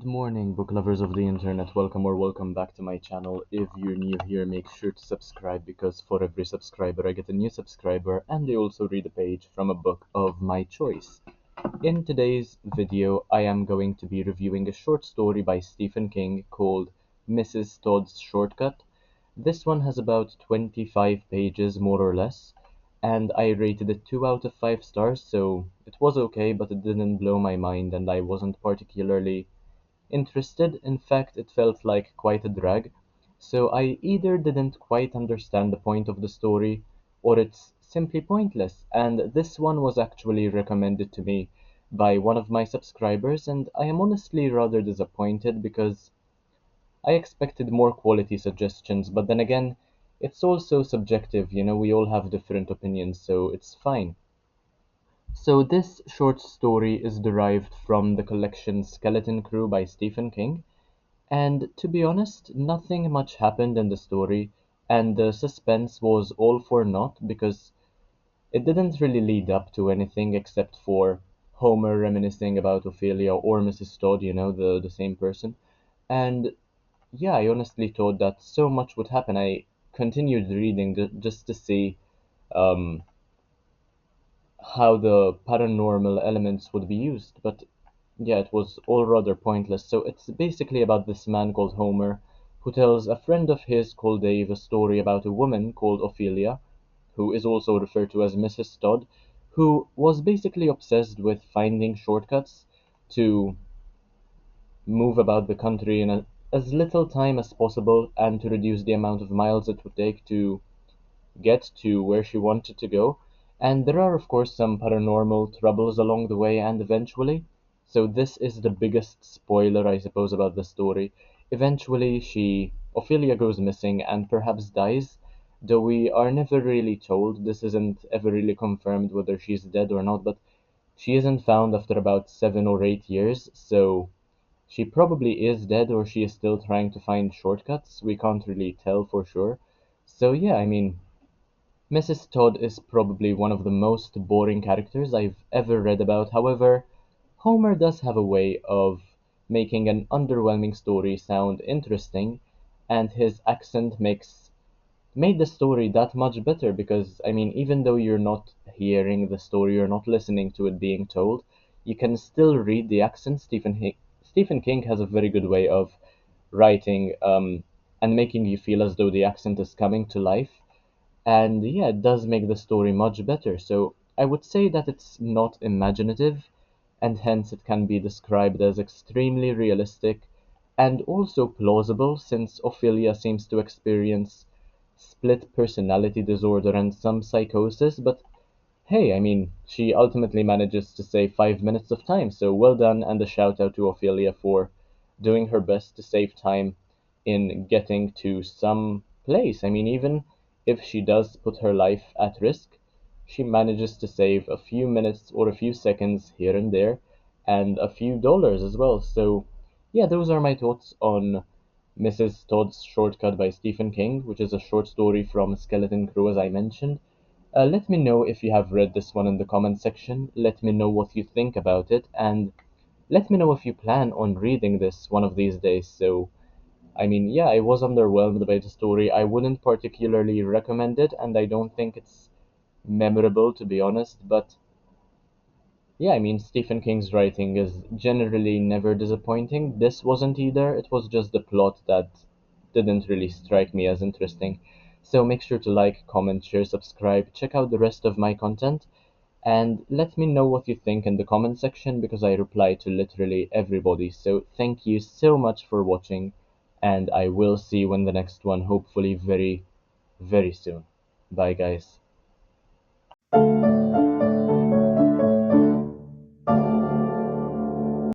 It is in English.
Good morning, book lovers of the internet. Welcome back to my channel. If you're new here, make sure to subscribe because for every subscriber, I get a new subscriber and they also read a page from a book of my choice. In today's video, I am going to be reviewing a short story by Stephen King called Mrs. Todd's Shortcut. This one has about 25 pages, more or less, and I rated it 2 out of 5 stars, so it was okay, but it didn't blow my mind and I wasn't particularly interested. In fact, it felt like quite a drag. So I either didn't quite understand the point of the story, or it's simply pointless. And this one was actually recommended to me by one of my subscribers, and I am honestly rather disappointed because I expected more quality suggestions, but then again, it's also subjective, we all have different opinions, so it's fine. So this short story is derived from the collection Skeleton Crew by Stephen King. And to be honest, nothing much happened in the story, and the suspense was all for naught because it didn't really lead up to anything except for Homer reminiscing about Ophelia or Mrs. Todd, the same person. And yeah, I honestly thought that so much would happen. I continued reading just to see um, how the paranormal elements would be used, but yeah, it was all rather pointless. So it's basically about this man called Homer who tells a friend of his called Dave a story about a woman called Ophelia, who is also referred to as Mrs. Todd, who was basically obsessed with finding shortcuts to move about the country in as little time as possible and to reduce the amount of miles it would take to get to where she wanted to go. And there are, of course, some paranormal troubles along the way, and eventually, so this is the biggest spoiler, I suppose, about the story. Eventually, Ophelia goes missing and perhaps dies, though we are never really told. This isn't ever really confirmed whether she's dead or not, but she isn't found after about 7 or 8 years, so she probably is dead or she is still trying to find shortcuts. We can't really tell for sure. So, yeah, I mean, Mrs. Todd is probably one of the most boring characters I've ever read about. However, Homer does have a way of making an underwhelming story sound interesting, and his accent made the story that much better because, I mean, even though you're not hearing the story, you're not listening to it being told, you can still read the accent. Stephen King has a very good way of writing and making you feel as though the accent is coming to life. And yeah, it does make the story much better. So I would say that it's not imaginative, and hence it can be described as extremely realistic and also plausible since Ophelia seems to experience split personality disorder and some psychosis. But hey, I mean, she ultimately manages to save 5 minutes of time, so well done, and a shout out to Ophelia for doing her best to save time in getting to some place. I mean, even if she does put her life at risk, she manages to save a few minutes or a few seconds here and there, and a few dollars as well. So, yeah, those are my thoughts on Mrs. Todd's Shortcut by Stephen King, which is a short story from Skeleton Crew, as I mentioned. Let me know if you have read this one in the comment section. Let me know what you think about it, and let me know if you plan on reading this one of these days. So, I mean, yeah, I was underwhelmed by the story. I wouldn't particularly recommend it, and I don't think it's memorable, to be honest. But yeah, I mean, Stephen King's writing is generally never disappointing. This wasn't either. It was just the plot that didn't really strike me as interesting. So make sure to like, comment, share, subscribe, check out the rest of my content, and let me know what you think in the comment section because I reply to literally everybody. So thank you so much for watching, and I will see you in the next one, hopefully very, very soon. Bye, guys.